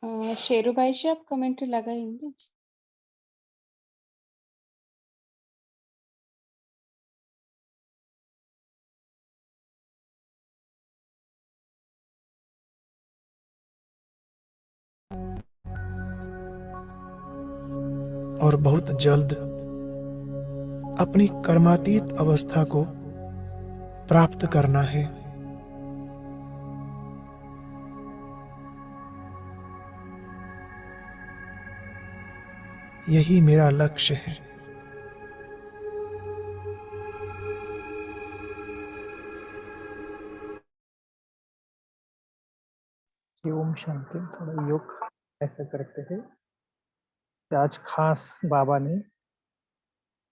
शेरू भाई जी आप कमेंट लगाएंगे? और बहुत जल्द अपनी कर्मातीत अवस्था को प्राप्त करना है। यही मेरा लक्ष्य है। कि ओम शांति। थोड़ा योग ऐसा करते हैं कि आज खास बाबा ने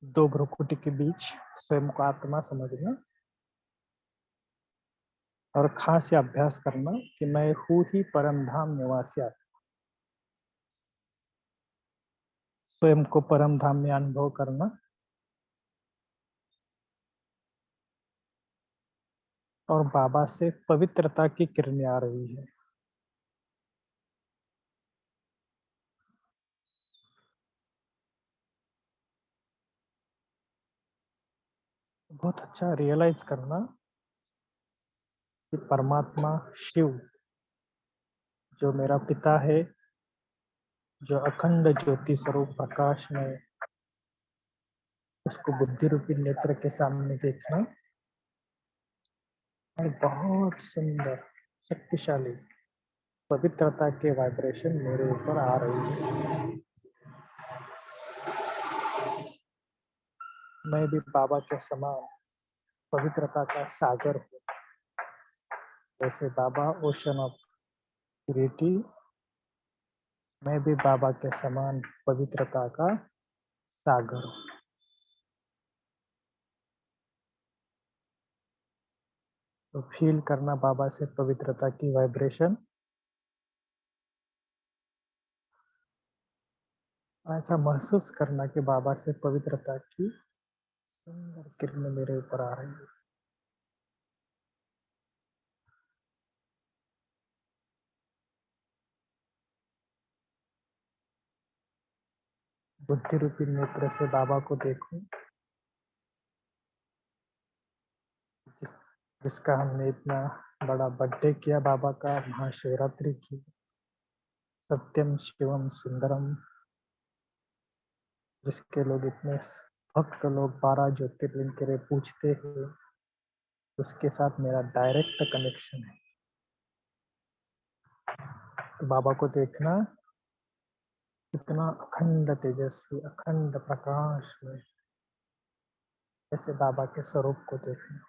दो भ्रुकुटी के बीच स्वयं को आत्मा समझना और खास ये अभ्यास करना कि मैं हूँ ही परम धाम निवासी आत्मा। स्वयं को परम धाम में अनुभव करना और बाबा से पवित्रता की किरणें आ रही है। बहुत अच्छा रियलाइज करना कि परमात्मा शिव जो मेरा पिता है, जो अखंड ज्योति स्वरूप प्रकाश में, उसको बुद्धि रूपी नेत्र के सामने देखना और बहुत सुंदर शक्तिशाली पवित्रता के वाइब्रेशन मेरे ऊपर आ रही है। मैं भी बाबा के समान पवित्रता का सागर हूँ। जैसे बाबा ओशन ऑफ प्यूरिटी, मैं भी बाबा के समान पवित्रता का सागर हूँ। तो फील करना बाबा से पवित्रता की वाइब्रेशन। ऐसा महसूस करना कि बाबा से पवित्रता की सुंदर किरण मेरे ऊपर आ रही है। बुद्धि रूपी नेत्र से बाबा को देखूं, जिस जिसका हमने इतना बड़ा बर्थडे किया बाबा का, महाशिवरात्रि की, सत्यम शिवम सुंदरम, जिसके लोग इतने भक्त लोग 12 ज्योतिर्लिंग के लिए पूछते हैं, उसके साथ मेरा डायरेक्ट कनेक्शन है। तो बाबा को देखना इतना अखंड तेजस्वी, अखंड प्रकाश में, ऐसे बाबा के स्वरूप को देखना।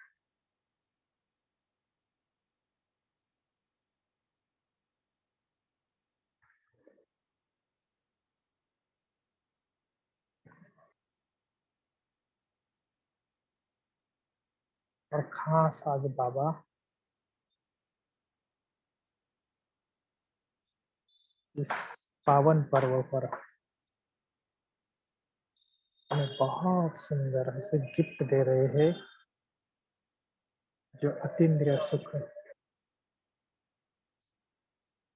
और खास आज बाबा इस पावन पर्व पर हमें बहुत सुंदर ऐसे गिफ्ट दे रहे हैं जो अतीन्द्रिय सुख है,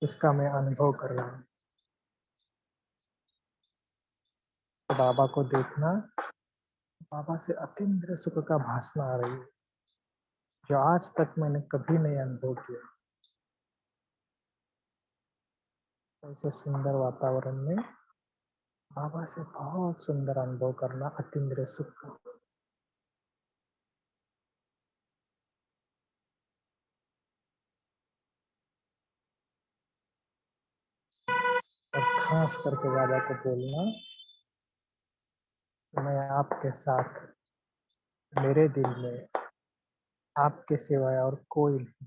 उसका मैं अनुभव कर रहा हूँ। तो बाबा को देखना, बाबा से अतीन्द्रिय सुख का भासना आ रही है जो आज तक मैंने कभी नहीं अनुभव किया। ऐसे सुंदर वातावरण में बाबा से बहुत सुंदर अनुभव करना अतीन्द्रिय सुख का। और खास करके बाबा को बोलना कि मैं आपके साथ, मेरे दिल में आपके सिवाय और कोई नहीं।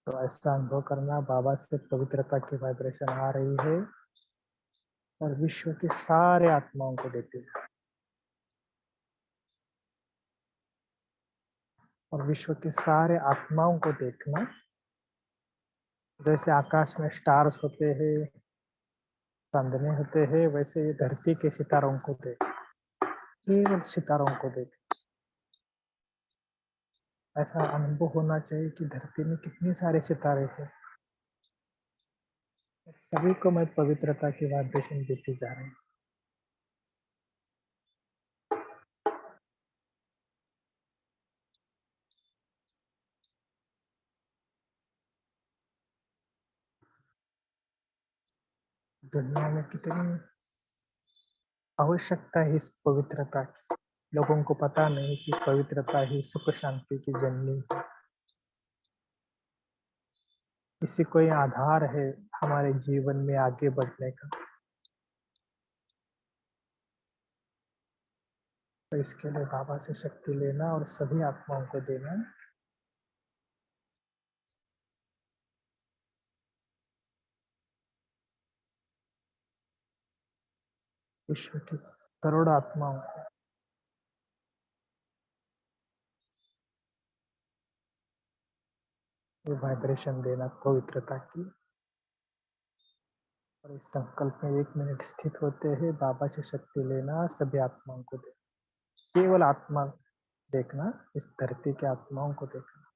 तो ऐसा अनुभव करना बाबा से पवित्रता की वाइब्रेशन आ रही है और विश्व के सारे आत्माओं को देती है। और विश्व के सारे आत्माओं को देखना जैसे आकाश में स्टार्स होते हैं, चांदनी होते हैं, वैसे ये धरती के सितारों को देख, केवल सितारों को देख। ऐसा अनुभव होना चाहिए कि धरती में कितने सारे सितारे हैं। सभी को मैं पवित्रता की वाइब्रेशन देती जा रही हूँ। दुनिया में कितनी आवश्यकता है इस पवित्रता की। लोगों को पता नहीं कि पवित्रता ही सुख शांति की जननी है। इसी कोई आधार है हमारे जीवन में आगे बढ़ने का। तो इसके लिए बाबा से शक्ति लेना और सभी आत्माओं को देना। विश्व की करोड़ आत्माओं को ये वाइब्रेशन देना पवित्रता की। और इस संकल्प में 1 मिनट स्थित होते हैं, बाबा से शक्ति लेना, सभी आत्माओं को देना। केवल आत्मा देखना, इस धरती के आत्माओं को देखना।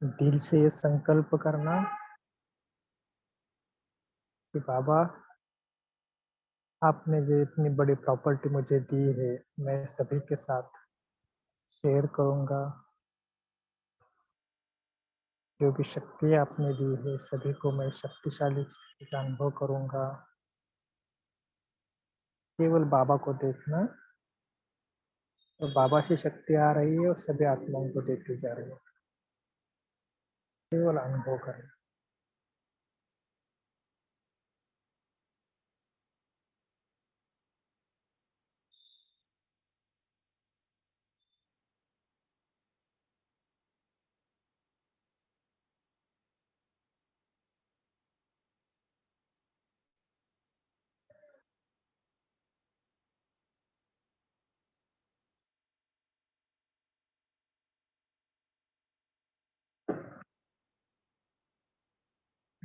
दिल से ये संकल्प करना कि बाबा, आपने जो इतनी बड़ी प्रॉपर्टी मुझे दी है, मैं सभी के साथ शेयर करूंगा। जो भी शक्ति आपने दी है, सभी को मैं शक्तिशाली स्थिति का अनुभव करूंगा। केवल बाबा को देखना, और बाबा से शक्ति आ रही है और सभी आत्माओं को देखती जा रही है। केवल अनुभव करना।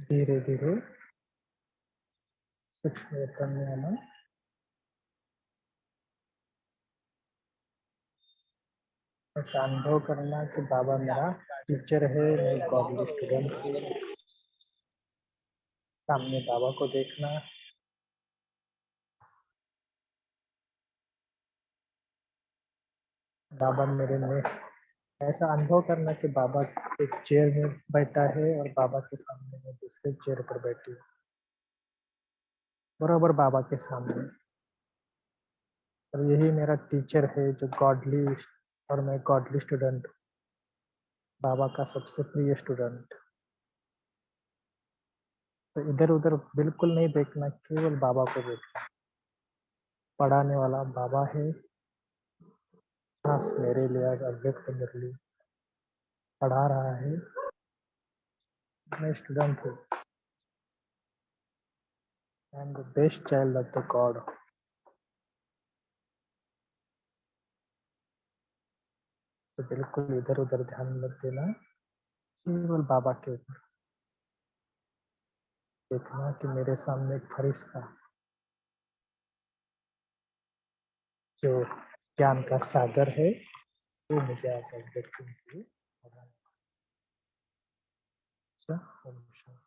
धीरे धीरे सूक्ष्म चैतन्य में ऐसा अनुभव करना कि बाबा मेरा टीचर है, मैं गॉडली स्टूडेंट हूँ। सामने बाबा को देखना। बाबा मेरे में ऐसा अनुभव करना कि बाबा एक चेयर में बैठा है और बाबा के सामने मैं दूसरे चेयर पर बैठी हूँ, बराबर बाबा के सामने। और यही मेरा टीचर है जो गॉडली, और मैं गॉडली स्टूडेंट, बाबा का सबसे प्रिय स्टूडेंट। तो इधर उधर बिल्कुल नहीं देखना, केवल बाबा को देखना। पढ़ाने वाला बाबा है, खास मेरे लिए आज अव्यक्त मुरली पढ़ा रहा है। मैं स्टूडेंट हूँ। I am the best child of the God. तो बिल्कुल इधर उधर ध्यान मत देना, केवल बाबा के ऊपर देखना कि मेरे सामने एक फरिश्ता जो ज्ञान का सागर है, वो मुझे आज अवगत करने के लिए पढ़ा। अच्छा, ओम शांति।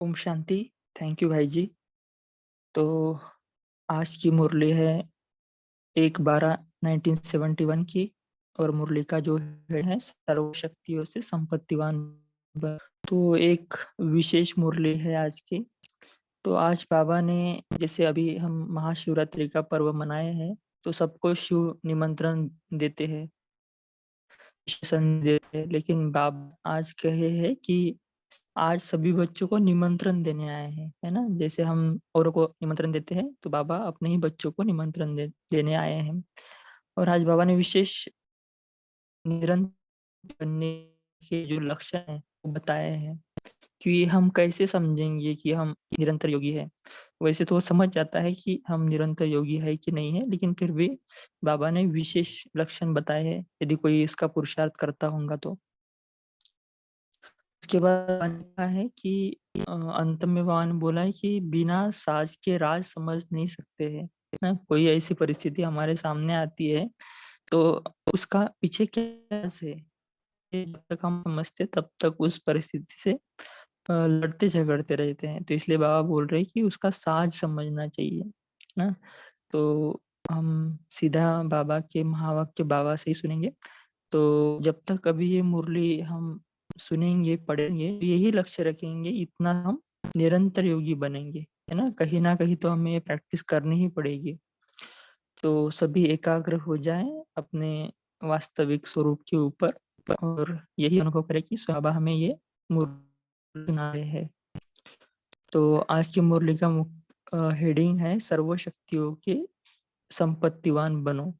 ओम शांति। थैंक यू भाई जी। तो आज की मुरली है 1/12/1971 की और मुरली का जो हेड है सर्वशक्तियों से संपत्तिवान भव। तो एक विशेष मुरली है आज की। तो आज बाबा ने जैसे अभी हम महाशिवरात्रि का पर्व मनाए हैं तो सबको शिव निमंत्रण देते हैं, देते हैं, लेकिन बाबा आज कहे हैं कि आज सभी बच्चों को निमंत्रण देने आए हैं, है ना? जैसे हम औरों को निमंत्रण देते हैं तो बाबा अपने ही बच्चों को निमंत्रण देने आए हैं। और आज बाबा ने विशेष निरंतर बनने के जो लक्षण हैं वो बताए हैं कि हम कैसे समझेंगे कि हम निरंतर योगी है। वैसे तो वो समझ जाता है कि हम निरंतर योगी है कि नहीं है, लेकिन फिर भी बाबा ने विशेष लक्षण बताए हैं यदि कोई इसका पुरुषार्थ करता होगा तो। उसके बाद कहा है कि अंत में बाबा ने बोला है कि बिना साज के राज समझ नहीं सकते हैं, है ना? कोई ऐसी परिस्थिति हमारे सामने आती है तो उसका पीछे क्या राज है, ये जब तक हम समझते तब तक उस परिस्थिति से लड़ते झगड़ते रहते हैं। तो इसलिए बाबा बोल रहे हैं कि उसका साज समझना चाहिए, ना? तो हम सीधा बाबा के महावाक्य बाबा से ही सुनेंगे। तो जब तक अभी ये मुरली हम सुनेंगे, पढ़ेंगे, यही लक्ष्य रखेंगे, इतना हम निरंतर योगी बनेंगे, है ना? कहीं न कहीं तो हमें ये प्रैक्टिस करनी ही पड़ेगी। तो सभी एकाग्र हो जाएँ अपने वास्तविक स्वरूप के ऊपर और यही अनुभव करें कि बाबा हमें ये मुरली सुना रहे हैं। तो आज की मुरली का हेडिंग है सर्वशक्तियों के संपत्तिवान बनो।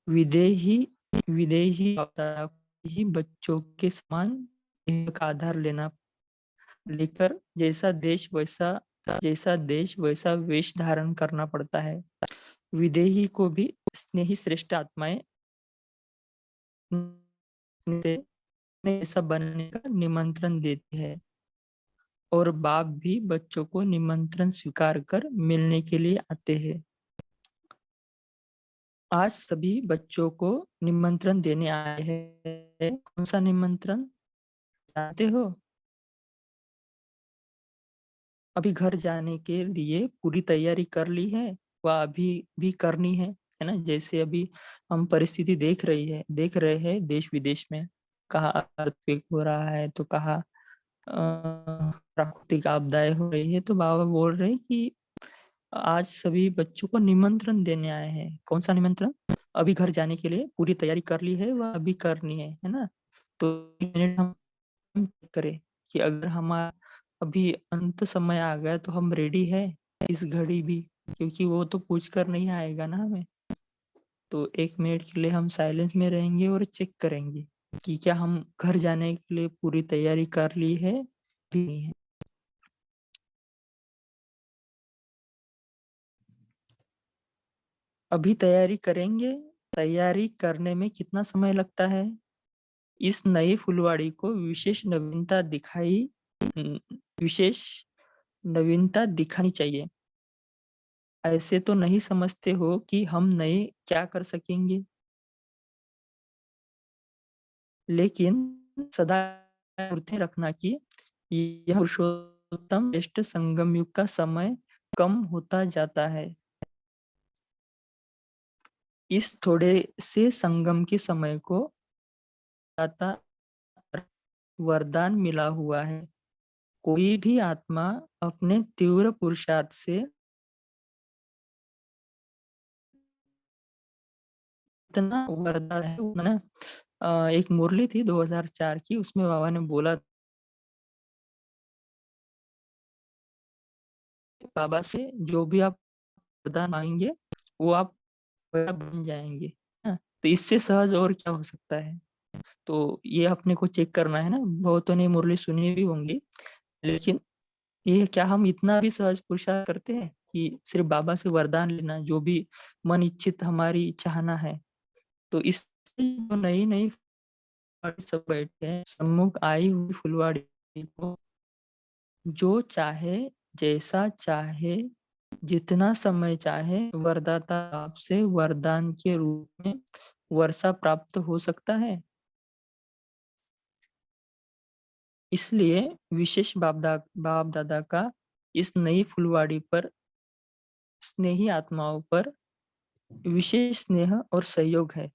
विदेही विदेही अवतारा को ही बच्चों के समान एक आधार लेकर जैसा देश वैसा वेश धारण करना पड़ता है। विदेही को भी स्नेही श्रेष्ठ आत्माएं ऐसा बनने का निमंत्रण देती है और बाप भी बच्चों को निमंत्रण स्वीकार कर मिलने के लिए आते हैं। आज सभी बच्चों को निमंत्रण देने आए हैं। कौन सा निमंत्रण जानते हो? अभी घर जाने के लिए पूरी तैयारी कर ली है व अभी भी करनी है ना? जैसे अभी हम परिस्थिति देख रहे हैं देश विदेश में, कहाँ अर्थक्वेक हो रहा है तो कहाँ प्राकृतिक आपदाएं हो रही है। तो बाबा बोल रहे हैं कि आज सभी बच्चों को निमंत्रण देने आए हैं। कौन सा निमंत्रण? अभी घर जाने के लिए पूरी तैयारी कर ली है व अभी करनी है ना? तो 1 मिनट हम करें कि अगर हमारा अभी अंत समय आ गया तो हम रेडी है इस घड़ी भी, क्योंकि वो तो पूछ कर नहीं आएगा ना हमें। तो 1 मिनट के लिए हम साइलेंस में रहेंगे और चेक करेंगे कि क्या हम घर जाने के लिए पूरी तैयारी कर ली है भी नहीं है। अभी तैयारी करेंगे। तैयारी करने में कितना समय लगता है? इस नई फुलवाड़ी को विशेष नवीनता दिखानी चाहिए। ऐसे तो नहीं समझते हो कि हम नए क्या कर सकेंगे, लेकिन सदा स्मृति रखना कि यह पुरुषोत्तम श्रेष्ठ संगम युग का समय कम होता जाता है। इस थोड़े से संगम के समय को दाता वरदान मिला हुआ है। कोई भी आत्मा अपने तीव्र पुरुषार्थ से इतना वरदान है वो ना। एक मुरली थी 2004 की, उसमें बाबा ने बोला बाबा से जो भी आप वरदान मांगेंगे वो आप बन जाएंगे, है ना? तो इससे सहज और क्या हो सकता है? तो ये अपने को चेक करना है ना। बहुतों ने मुरली सुनी भी होंगी, लेकिन ये क्या हम इतना भी सहज पुरुषार्थ करते हैं कि सिर्फ बाबा से वरदान लेना, जो भी मन इच्छित हमारी चाहना है? तो इससे जो नई नई फुलवाड़ी सब बैठे हैं, सम्मुख आई हुई फुलवाड़ी को जो चाहे, जैसा चाहे, जितना समय चाहे वरदाता आपसे वरदान के रूप में वर्षा प्राप्त हो सकता है। इसलिए विशेष बाप दादा का इस नई फुलवाड़ी पर स्नेही आत्माओं पर विशेष स्नेह और सहयोग है।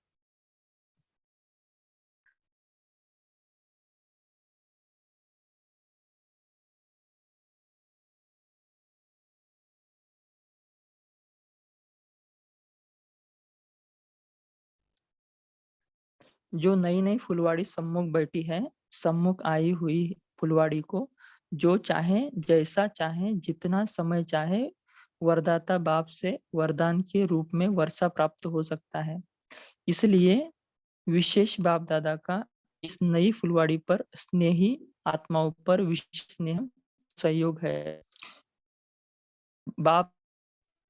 जो नई नई फुलवाड़ी सम्मुख बैठी है, सम्मुख आई हुई फुलवाड़ी को जो चाहे, जैसा चाहे, जितना समय चाहे, वरदाता बाप से वरदान के रूप में वर्षा प्राप्त हो सकता है। इसलिए विशेष बाप दादा का इस नई फुलवाड़ी पर स्नेही आत्माओं पर विशेष स्नेह सहयोग है। बाप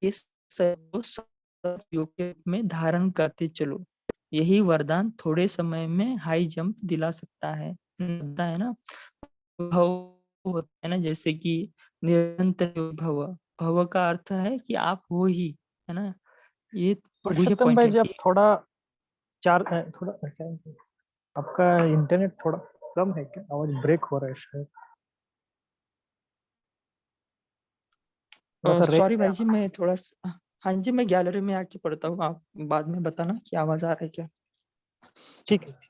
इस सहयोग को सहयोग के रूप में धारण करते चलो। यही वरदान थोड़े समय में हाई जंप दिला सकता है ना। भव होता है ना, जैसे कि निरंतर भव, भव का अर्थ है कि आप हो ही, है ना। ये गुह्य पुरुषोत्तम पॉइंट भाई है जी, आप कि थोड़ा थोड़ा क्या आपका इंटरनेट थोड़ा कम है क्या? आवाज ब्रेक हो रहा है शायद। थोड़ा सा रेंज सॉरी में भाई जी, मैं थोड़ा हाँ जी, मैं गैलरी में आके पढ़ता हूँ, आप बाद में बताना कि आवाज आ रहा है क्या। ठीक है।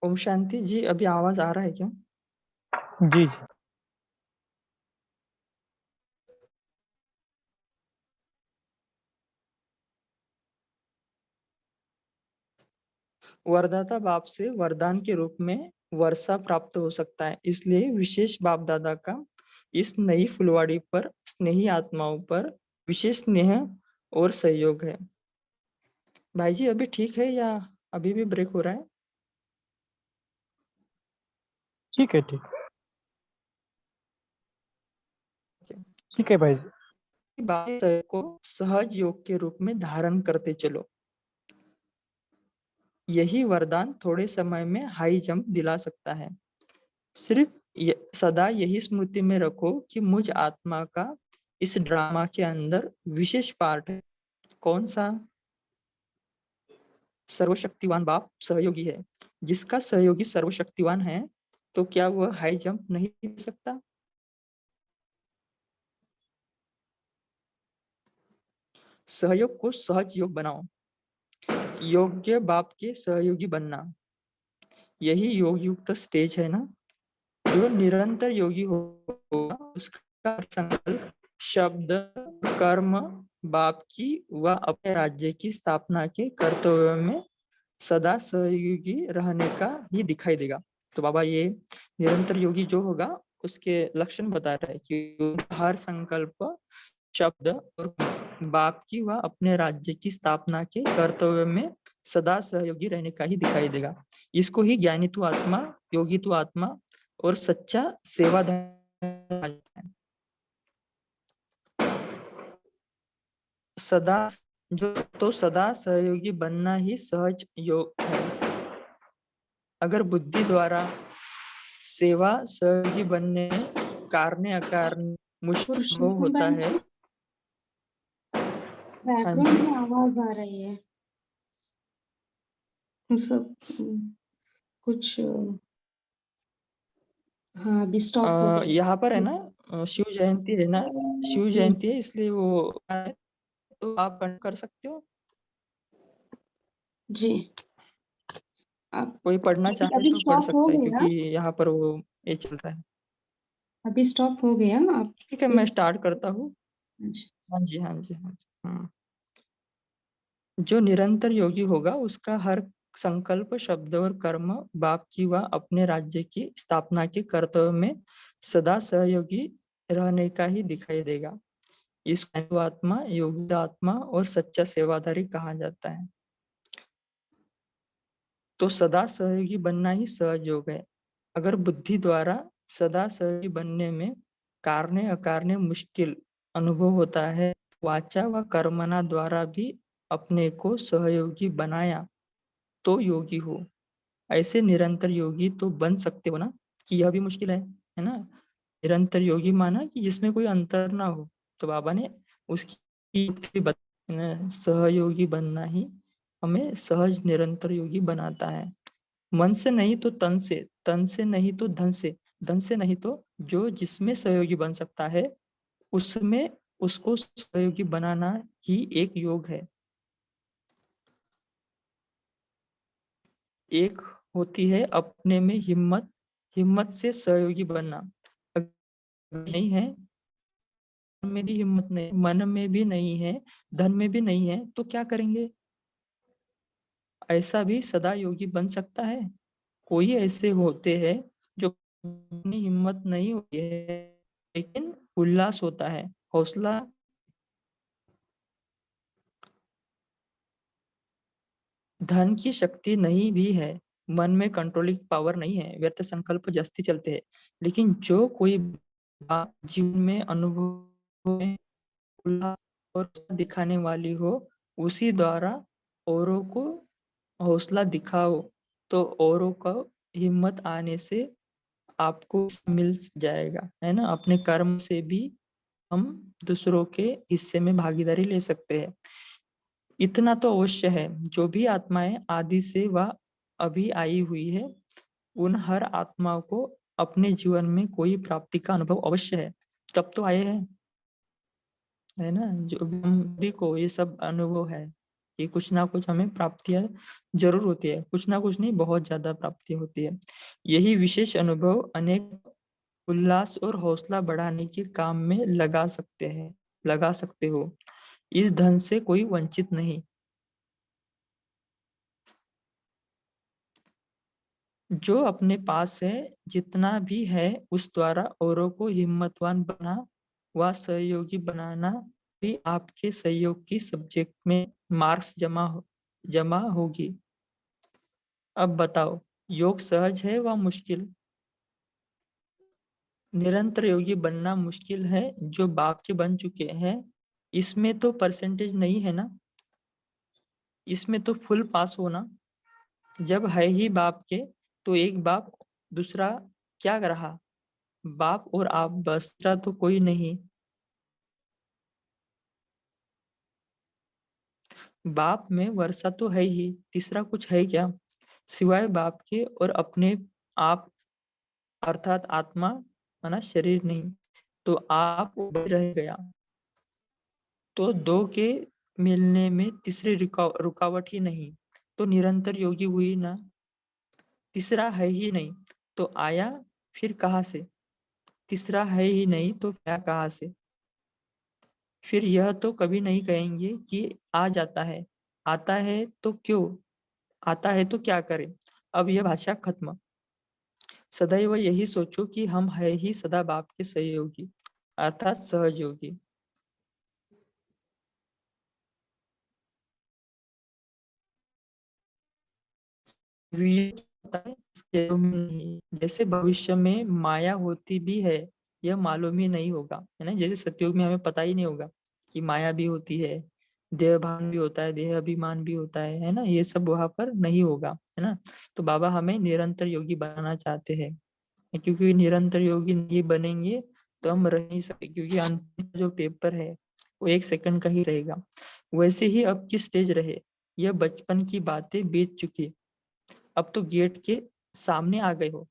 ओम शांति जी, अभी आवाज आ रहा है क्या? जी जी। वरदाता बाप से वरदान के रूप में वर्षा प्राप्त हो सकता है। इसलिए विशेष बाप दादा का इस नई फुलवाड़ी पर स्नेही आत्माओं पर विशेष स्नेह और सहयोग है। भाई जी, अभी ठीक है या अभी भी ब्रेक हो रहा है? ठीक है। ठीक है भाई जी। बात को सहज योग के रूप में धारण करते चलो। यही वरदान थोड़े समय में हाई जंप दिला सकता है। सिर्फ सदा यही स्मृति में रखो कि मुझ आत्मा का इस ड्रामा के अंदर विशेष पार्ट है। कौन सा? सर्वशक्तिवान बाप सहयोगी है। जिसका सहयोगी सर्वशक्तिवान है तो क्या वह हाई जंप नहीं दे सकता? सहयोग को सहज योग बनाओ। योग्य बाप के सहयोगी बनना, यही योग युक्त स्टेज है ना। जो निरंतर योगी होगा उसका संकल्प, शब्द, कर्म बाप की व अपने राज्य की स्थापना के कर्तव्य में सदा सहयोगी रहने का ही दिखाई देगा। तो बाबा ये निरंतर योगी जो होगा उसके लक्षण बता रहा है कि हर संकल्प, शब्द और बाप की व अपने राज्य की स्थापना के कर्तव्य में सदा सहयोगी रहने का ही दिखाई देगा। इसको ही ज्ञानी तु आत्मा, योगी तु आत्मा और सच्चा सेवाधारी है। सदा सदा सहयोगी बनना ही सहज योग है। अगर बुद्धि द्वारा सेवा सहयोगी बनने में कारणे अकारणे मुश्किल अनुभव पुरुषोत्तम होता भाई है। जी, हाँ बैकग्राउंड जी, में आवाज आ रही है। सब कुछ हाँ, अभी स्टॉप हो गया। यहाँ पर है ना, शिव जयंती है ना, शिव जी जयंती है इसलिए वो तो आप कर सकते हो। जी, आप कोई पढ़ना अभी चाहे अभी तो पढ़ स्टॉप हो सकता है गया। क्योंकि यहाँ पर वो ये चल रहा है। अभी स्टॉप हो गया। आप ठीक है, फिर मैं से- स्टार्ट करता हूँ। अच्छा, हाँ जी, हाँ जी, हाँ जी। जो निरंतर योगी होगा उसका हर संकल्प, शब्द और कर्म बाप की व अपने राज्य की स्थापना के कर्तव्य में सदा सहयोगी रहने का ही दिखाई देगा। इसको आत्मा, योगी आत्मा और सच्चा सेवाधारी कहा जाता है। तो सदा सहयोगी बनना ही सहज योग है। अगर बुद्धि द्वारा सदा सहयोगी बनने में कारणे अकारणे मुश्किल अनुभव होता है, वाचा व कर्मना द्वारा भी अपने को सहयोगी बनाया तो योगी हो। ऐसे निरंतर योगी तो बन सकते हो ना, कि यह भी मुश्किल है ना। निरंतर योगी माना कि जिसमें कोई अंतर ना हो। तो बाबा ने उसकी युक्ति बताई, सहयोगी बनना ही हमें सहज निरंतर योगी बनाता है। मन से नहीं तो तन से नहीं तो धन से नहीं तो जो जिसमें सहयोगी बन सकता है उसमें उसको सहयोगी बनाना ही एक योग है। एक होती है अपने में हिम्मत से सहयोगी बनना। नहीं है, में भी हिम्मत नहीं, मन में भी नहीं है, धन में भी नहीं है, तो क्या करेंगे? ऐसा भी सदा योगी बन सकता है? कोई ऐसे होते हैं जो अपनी हिम्मत नहीं होती है लेकिन उल्लास होता है, हौसला। धन की शक्ति नहीं भी है, मन में कंट्रोलिंग पावर नहीं है, व्यर्थ संकल्प जस्ती चलते हैं, लेकिन जो कोई बात जीवन में अनुभव में उल्लास और दिखाने वाली हो उसी द्वारा औरों को हौसला दिखाओ, तो औरों का हिम्मत आने से आपको मिल जाएगा, है ना। अपने कर्म से भी हम दूसरों के हिस्से में भागीदारी ले सकते हैं। इतना तो अवश्य है, जो भी आत्माएं आदि से वह अभी आई हुई है उन हर आत्माओं को अपने जीवन में कोई प्राप्ति का अनुभव अवश्य है। तब तो आए हैं, है ना। जो भी हम भी को ये सब अनुभव है कि कुछ ना कुछ हमें प्राप्तियां जरूर होती है, कुछ ना कुछ नहीं, बहुत ज्यादा प्राप्ति होती है। यही विशेष अनुभव अनेक उल्लास और हौसला बढ़ाने के काम में लगा सकते हो। इस धन से कोई वंचित नहीं। जो अपने पास है जितना भी है उस द्वारा औरों को हिम्मतवान बना व सहयोगी बनाना भी आपके सहयोग की सब्जेक्ट में मार्क्स जमा होगी। अब बताओ, योग सहज है व मुश्किल? निरंतर योगी बनना मुश्किल है, जो बाप के बन चुके हैं इसमें तो परसेंटेज नहीं है ना, इसमें तो फुल पास होना। जब है ही बाप के तो एक बाप, दूसरा क्या रहा? बाप और आप, बस, दूसरा तो कोई नहीं। बाप में वर्षा तो है ही, तीसरा कुछ है क्या सिवाय बाप के और अपने आप, अर्थात आत्मा माना शरीर नहीं। तो आप रह गया, तो दो के मिलने में तीसरी रुकावट ही नहीं, तो निरंतर योगी हुई ना। तीसरा है ही नहीं तो आया फिर कहाँ से? तीसरा है ही नहीं तो क्या कहाँ से? फिर यह तो कभी नहीं कहेंगे कि आ जाता है, आता है तो क्यों, आता है तो क्या करें। अब यह भाषा खत्म। सदैव यही सोचो कि हम है ही सदा बाप के सहयोगी, अर्थात सहयोगी। जैसे भविष्य में माया होती भी है यह मालूम ही नहीं होगा, है ना। जैसे सतयुग में हमें पता ही नहीं होगा कि माया भी होती है, देह भान भी होता है, देह अभिमान भी होता है ना। ये सब वहां पर नहीं होगा, है ना। तो बाबा हमें निरंतर योगी बनाना चाहते हैं, क्योंकि निरंतर योगी नहीं बनेंगे तो हम रह नहीं सकते, क्योंकि अंतिम जो पेपर है वो 1 सेकंड का ही रहेगा। वैसे ही अब की स्टेज रहे, यह बचपन की बातें बीत चुकी, अब तो गेट के सामने आ गए हो,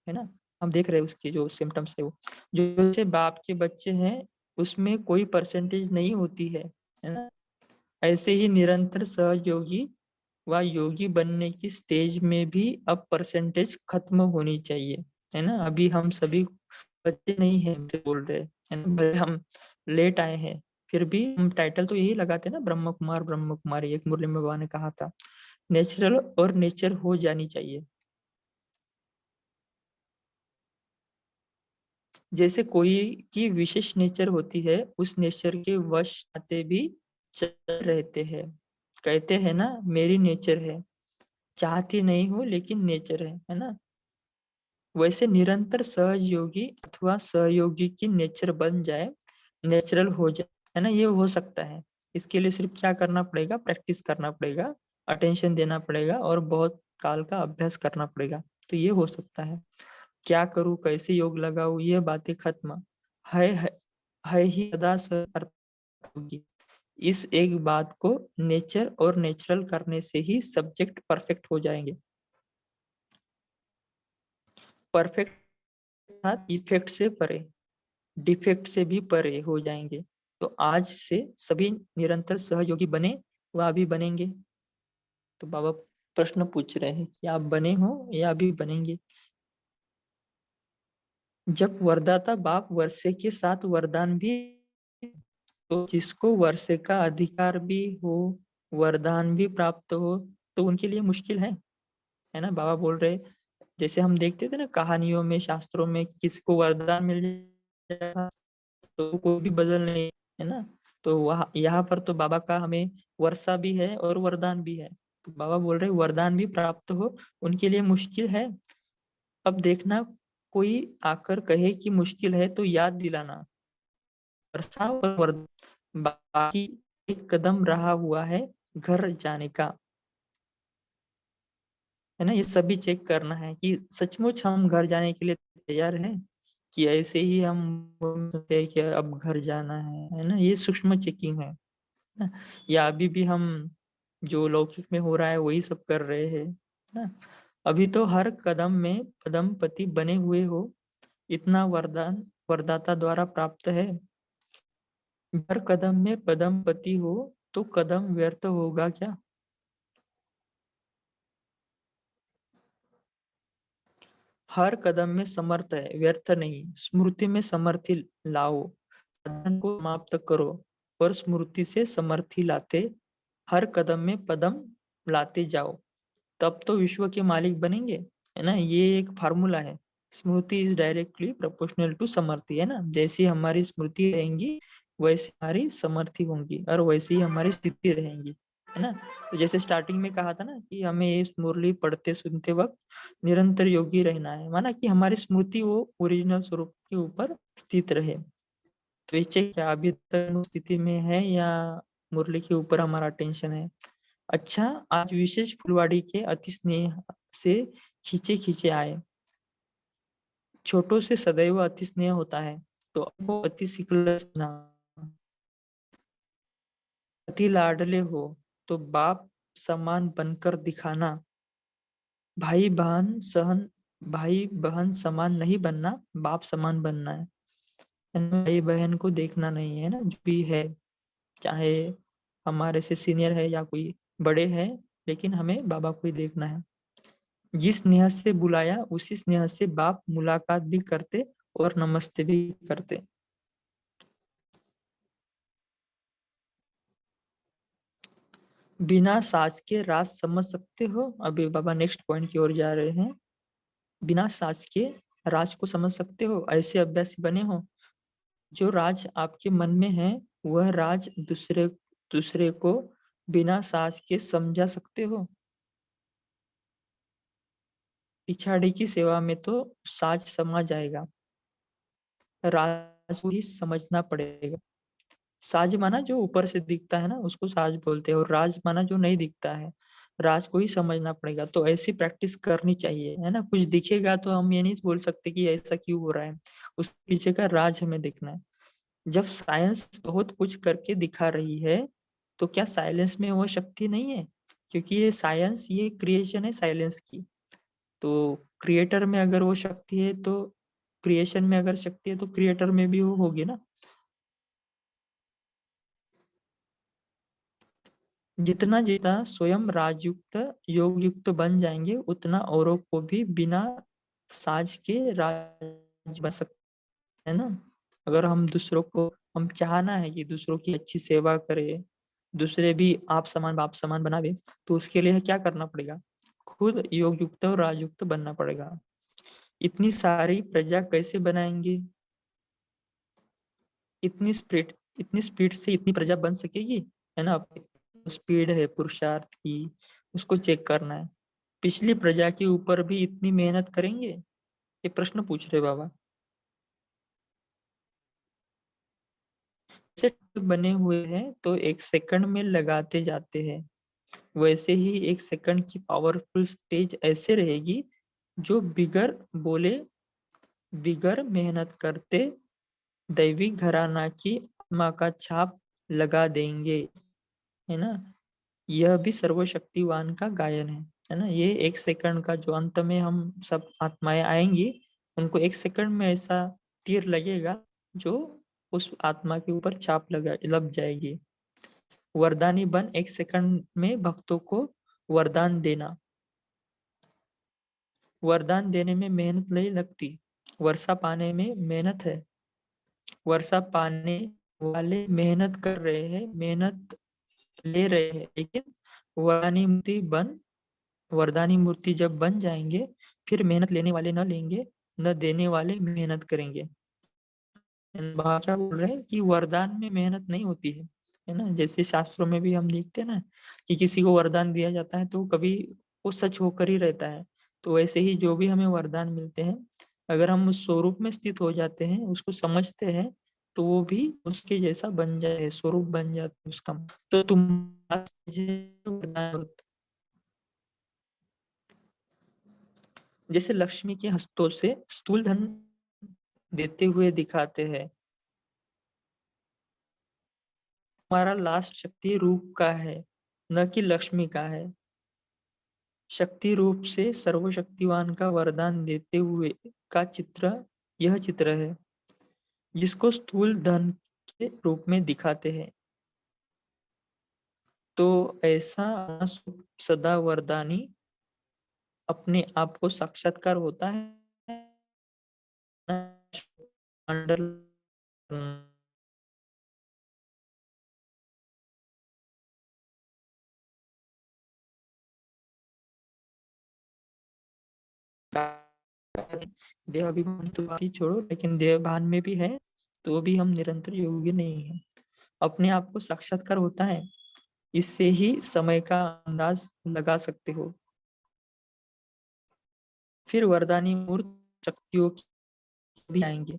है ना। हम देख रहे हैं उसके जो सिम्टम्स है वो, जो से बाप के बच्चे हैं उसमें कोई परसेंटेज नहीं होती है ना। ऐसे ही निरंतर सहयोगी व योगी बनने की स्टेज में भी अब परसेंटेज खत्म होनी चाहिए, है ना। अभी हम सभी बच्चे नहीं है, बोल रहे हैं, भले हम लेट आए हैं फिर भी हम टाइटल तो यही लगाते हैं ना, ब्रह्म कुमारी। एक मुरली में बाबा ने कहा था, नेचुरल और नेचर हो जानी चाहिए। जैसे कोई की विशेष नेचर होती है, उस नेचर के वश आते भी चल रहते हैं। कहते हैं ना, मेरी नेचर है, चाहती नहीं हो लेकिन नेचर है ना। वैसे निरंतर सहयोगी अथवा सहयोगी की नेचर बन जाए, नेचुरल हो जाए, है ना। ये हो सकता है। इसके लिए सिर्फ क्या करना पड़ेगा? प्रैक्टिस करना पड़ेगा, अटेंशन देना पड़ेगा और बहुत काल का अभ्यास करना पड़ेगा, तो ये हो सकता है। क्या करूं, कैसे योग लगाऊं, ये बातें खत्म है ही सदा अर्थ होगी। इस एक बात को नेचर और नेचुरल करने से ही सब्जेक्ट परफेक्ट हो जाएंगे। परफेक्ट इफेक्ट से परे, डिफेक्ट से भी परे हो जाएंगे। तो आज से सभी निरंतर सहयोगी बने व अभी बनेंगे। तो बाबा प्रश्न पूछ रहे हैं कि आप बने हो या अभी बनेंगे। जब वरदाता बाप वर्षे के साथ वरदान भी, तो जिसको वर्षे का अधिकार भी हो, वरदान भी प्राप्त हो, तो उनके लिए मुश्किल है ना। बाबा बोल रहे, जैसे हम देखते थे ना कहानियों में, शास्त्रों में, किसी को वरदान मिल जाता तो कोई भी बदल नहीं, है ना। तो वहाँ यहाँ पर तो बाबा का हमें वर्षा भी है और वरदान भी है। तो बाबा बोल रहे वरदान भी प्राप्त हो उनके लिए मुश्किल है। अब देखना, कोई आकर कहे कि मुश्किल है तो याद दिलाना, वर्षा और वरदान बाकी एक कदम रहा हुआ है घर जाने का, है ना। ये सभी चेक करना है कि सचमुच हम घर जाने के लिए तैयार हैं कि ऐसे ही हम बोलते हैं कि अब घर जाना है ना। ये सूक्ष्म चेकिंग है ना। या अभी भी हम जो लौकिक में हो रहा है वही सब कर रहे हैं ना। अभी तो हर कदम में पदमपति बने हुए हो, इतना वरदान वरदाता द्वारा प्राप्त है। हर कदम में पदमपति हो तो कदम व्यर्थ होगा क्या। हर कदम में समर्थ है, व्यर्थ नहीं। स्मृति में समर्थी लाओ, साधन को समाप्त करो और स्मृति से समर्थी लाते हर कदम में पदम लाते जाओ, तब तो विश्व के मालिक बनेंगे, है ना। ये एक फार्मूला है। स्मृति इज डायरेक्टली प्रोपोर्शनल टू समर्थी, है ना। जैसी हमारी स्मृति रहेंगी वैसे हमारी समर्थी होंगी और वैसे ही हमारी स्थिति रहेंगी, है ना। तो जैसे स्टार्टिंग में कहा था ना कि हमें ये मुरली पढ़ते सुनते वक्त निरंतर योगी रहना है, माना कि हमारी स्मृति वो ओरिजिनल स्वरूप के ऊपर स्थित रहे। तो ये क्या अभी तक स्थिति में है या मुरली के ऊपर हमारा टेंशन है। अच्छा, आज विशेष फुलवाड़ी के अति स्नेह से खींचे खींचे आए। छोटों से सदैव अति स्नेह होता है, तो आपको अति सिकलना, अति लाडले हो तो बाप समान बनकर दिखाना। भाई बहन समान नहीं बनना, बाप समान बनना है। भाई बहन को देखना नहीं है ना, जो भी है, चाहे हमारे से सीनियर है या कोई बड़े है, लेकिन हमें बाबा को ही देखना है। जिस स्नेह से बुलाया उसी स्नेह से बाप मुलाकात भी करते और नमस्ते भी करते। बिना साज के राज समझ सकते हो। अभी बाबा नेक्स्ट पॉइंट की ओर जा रहे हैं। बिना साज के राज को समझ सकते हो, ऐसे अभ्यासी बने हो। जो राज आपके मन में है वह राज दूसरे को बिना साज के समझा सकते हो। पिछाड़ी की सेवा में तो साज समा जाएगा, राज को ही समझना पड़ेगा। साज माना जो ऊपर से दिखता है ना उसको साज बोलते हैं, और राज माना जो नहीं दिखता है, राज को ही समझना पड़ेगा। तो ऐसी प्रैक्टिस करनी चाहिए, है ना। कुछ दिखेगा तो हम ये नहीं बोल सकते कि ऐसा क्यों हो रहा है, उस पीछे का राज हमें देखना है। जब साइंस बहुत कुछ करके दिखा रही है तो क्या साइलेंस में वो शक्ति नहीं है। क्योंकि ये साइंस, ये क्रिएशन है साइलेंस की। तो क्रिएटर में अगर वो शक्ति है तो क्रिएशन में अगर शक्ति है तो क्रिएटर में भी वो होगी ना। जितना जितना स्वयं राजयुक्त योग युक्त बन जाएंगे उतना औरों को भी बिना साज के राज बन सकते है ना। अगर हम दूसरों को, हम चाहना है कि दूसरों की अच्छी सेवा करे, दूसरे भी आप समान बाप समान बनावे, तो उसके लिए क्या करना पड़ेगा, खुद योग युक्त और राजयुक्त बनना पड़ेगा। इतनी सारी प्रजा कैसे बनाएंगे, इतनी स्पीड से इतनी प्रजा बन सकेगी, है ना। स्पीड है पुरुषार्थ की, उसको चेक करना है। पिछली प्रजा के ऊपर भी इतनी मेहनत करेंगे, ये प्रश्न पूछ रहे बाबा। जैसे बने हुए हैं तो एक सेकंड में लगाते जाते हैं, वैसे ही एक सेकंड की पावरफुल स्टेज ऐसे रहेगी जो बिगर बोले बिगर मेहनत करते दैवी घराना की आत्मा का छाप लगा देंगे, है ना। यह भी सर्वशक्तिवान का गायन है ना। ये 1 सेकंड का जो अंत में हम सब आत्माएं आएंगी, उनको 1 सेकंड में ऐसा तीर लगेगा जो उस आत्मा के ऊपर छाप लग जाएगी। वरदानी बन 1 सेकंड में भक्तों को वरदान देना। वरदान देने में मेहनत नहीं लगती, वर्षा पाने में मेहनत है। वर्षा पाने वाले मेहनत कर रहे हैं, मेहनत ले रहे हैं, लेकिन वरदानी मूर्ति जब बन जाएंगे, फिर मेहनत लेने वाले न लेंगे, न देने वाले मेहनत करेंगे। वहाँ क्या बोल रहे हैं कि वरदान में मेहनत नहीं होती है ना। जैसे शास्त्रों में भी हम देखते हैं ना कि किसी को वरदान दिया जाता है तो कभी वो सच होकर ही रहता है। तो वैसे ही जो भी हमें वरदान मिलते हैं, अगर हम उस स्वरूप में स्थित हो जाते हैं, उसको समझते हैं, तो वो भी उसके जैसा बन जाए, स्वरूप बन जाता है उसका। तो तुम वरदान, जैसे लक्ष्मी के हस्तों से स्थूल धन देते हुए दिखाते हैं। हमारा लास्ट शक्ति रूप का है, न कि लक्ष्मी का है। शक्ति रूप से सर्वशक्तिवान का वरदान देते हुए का चित्र यह चित्र है, जिसको स्थूल धन के रूप में दिखाते हैं। तो ऐसा सदा वरदानी अपने आप को साक्षात्कार होता है। मंडल देह अभिमान तो बात ही छोड़ो, लेकिन देह भान में भी है तो भी हम निरंतर योगी नहीं है। अपने आप को साक्षात्कार होता है, इससे ही समय का अंदाज लगा सकते हो। फिर वरदानी मूर्त शक्तियों की भी आएंगे।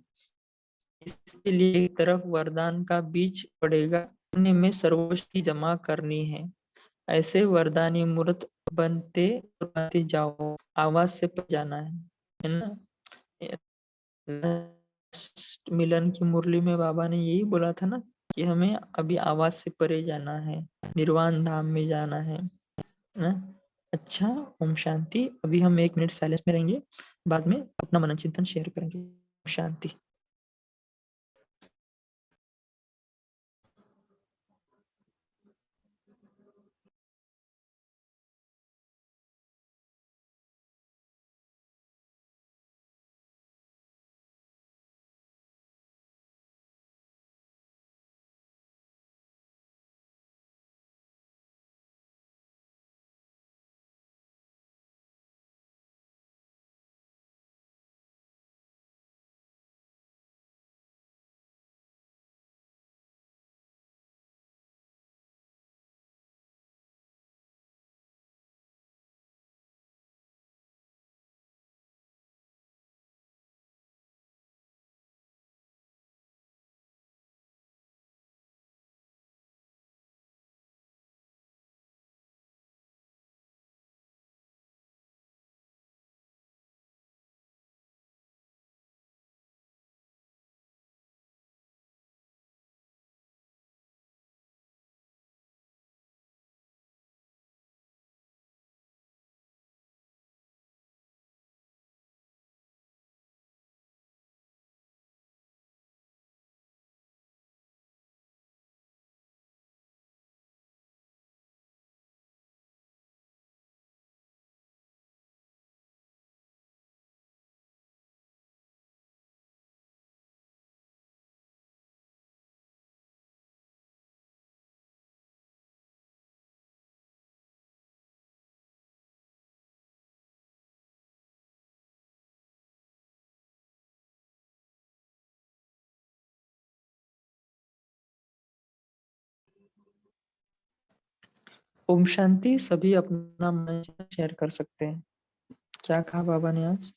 इसके लिए एक तरफ वरदान का बीज पड़ेगा, अपने में सर्वशक्ति जमा करनी है। ऐसे वरदानी मूर्त बनते जाओ, आवाज से पड़ जाना है ना। मिलन की मुरली में बाबा ने यही बोला था ना कि हमें अभी आवाज से परे जाना है, निर्वाण धाम में जाना है ना। अच्छा, ओम शांति। अभी हम 1 मिनट साइलेंस में रहेंगे, बाद में अपना मनन चिंतन शेयर करेंगे। ओम शांति। ओम शांति। सभी अपना मन शेयर कर सकते हैं। क्या कहा बाबा ने आज?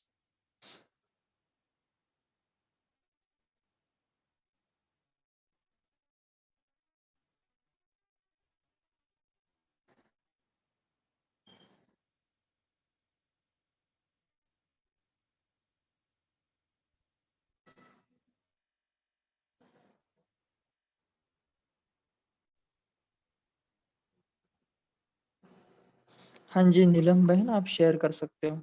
हाँ जी, नीलम बहन आप शेयर कर सकते हो।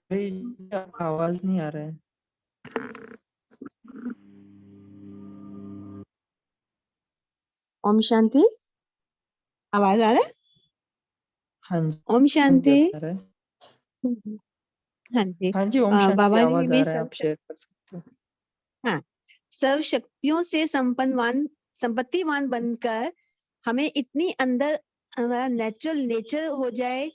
भाई आपका आवाज नहीं आ रहा है। ओम शांति। आवाज आ रहा है? हाँ जी, ओम शांति। आ रहा है। हाँ जी। हाँ जी, ओम शांति बाबा ने आवाज आ भी रहा है, आप शेयर कर सकते हो। हाँ, सर्व शक्तियों से संपत्तिवान बनकर हमें इतनी अंदर हमारा नेचुरल नेचर हो जाए।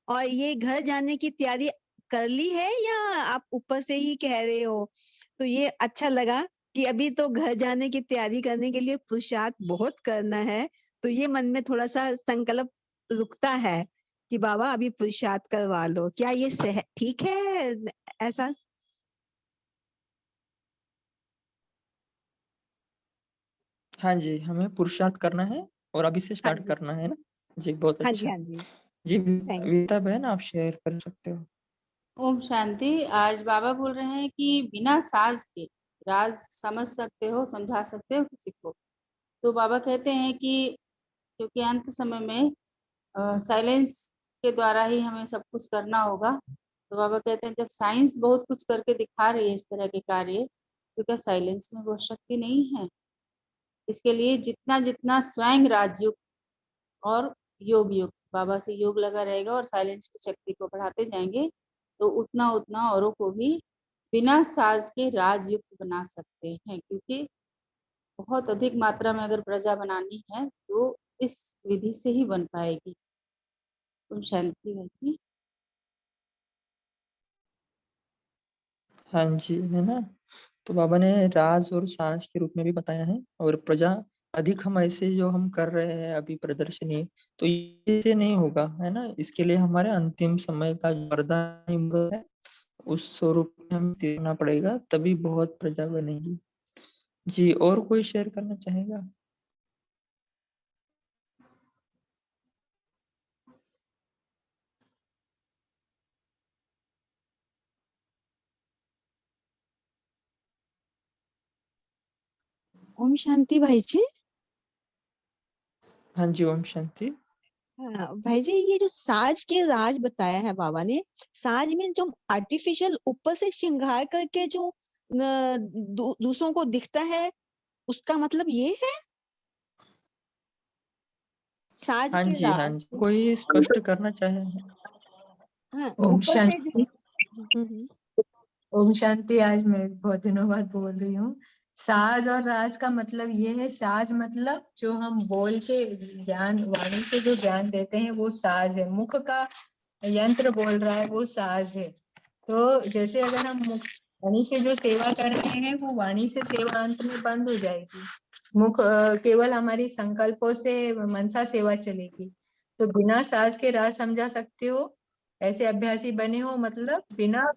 और ये घर जाने की तैयारी कर ली है या आप ऊपर से ही कह रहे हो? तो ये अच्छा लगा कि अभी तो घर जाने की तैयारी करने के लिए पुरुषार्थ बहुत करना है। तो ये मन में थोड़ा सा संकल्प रुकता है कि बाबा अभी पुरुषार्थ करवा लो। क्या ये ठीक है ऐसा? हाँ जी, हमें पुरुषार्थ करना है और अभी से हाँ स्टार्ट जी, करना है ना? जी, बहुत हाँ जी, अच्छा। हाँ जी। जी, थैंक विनीता बहन आप शेयर कर सकते हो। ओम शांति। आज बाबा बोल रहे हैं कि बिना साज के राज समझ सकते हो, समझा सकते हो किसी को। तो बाबा कहते हैं कि क्योंकि अंत समय में साइलेंस के द्वारा ही हमें सब कुछ करना होगा। तो बाबा कहते हैं जब साइंस बहुत कुछ करके दिखा रही है इस तरह के कार्य, तो क्या साइलेंस में वो शक्ति नहीं है? इसके लिए जितना जितना स्वयं राजयोग और योग युक्त बाबा से योग लगा रहेगा और साइलेंस की शक्ति को बढ़ाते जाएंगे, तो उतना उतना औरों को भी बिना साज के राजयुक्त बना सकते हैं। क्योंकि बहुत अधिक मात्रा में अगर प्रजा बनानी है तो इस विधि से ही बन पाएगी। तुम शांति जी। हाँ जी, है ना? तो बाबा ने राज और सांस के रूप में भी बताया है और प्रजा अधिक हम ऐसे जो हम कर रहे हैं अभी प्रदर्शनी, तो इससे नहीं होगा, है ना? इसके लिए हमारे अंतिम समय का जो वरदान है उस स्वरूप में हमें देना पड़ेगा, तभी बहुत प्रजा बनेगी। जी, और कोई शेयर करना चाहेगा? ओम शांति भाई जी। हाँ जी, ओम शांति। हाँ भाई जी, ये जो साज के राज बताया है बाबा ने, साज में जो आर्टिफिशियल ऊपर से श्रृंगार करके जो दूसरों को दिखता है, उसका मतलब ये है साज हाँ के जी, हाँ राज। जी, कोई स्पष्ट करना चाहे? हाँ, ओम ऊपर से जो शांति। हम्म। ओम शांति। आज मैं बहुत दिनों बाद बोल रही हूँ। साज और राज का मतलब ये है, साज मतलब जो हम बोल के ज्ञान, वाणी से जो ज्ञान देते हैं वो साज है। मुख का यंत्र बोल रहा है वो साज है। तो जैसे अगर हम मुख वाणी से जो सेवा कर रहे हैं वो वाणी से सेवा अंत में बंद हो जाएगी। मुख केवल हमारी संकल्पों से मनसा सेवा चलेगी। तो बिना साज के राज समझा सकते हो, ऐसे अभ्यासी बने हो, मतलब बिना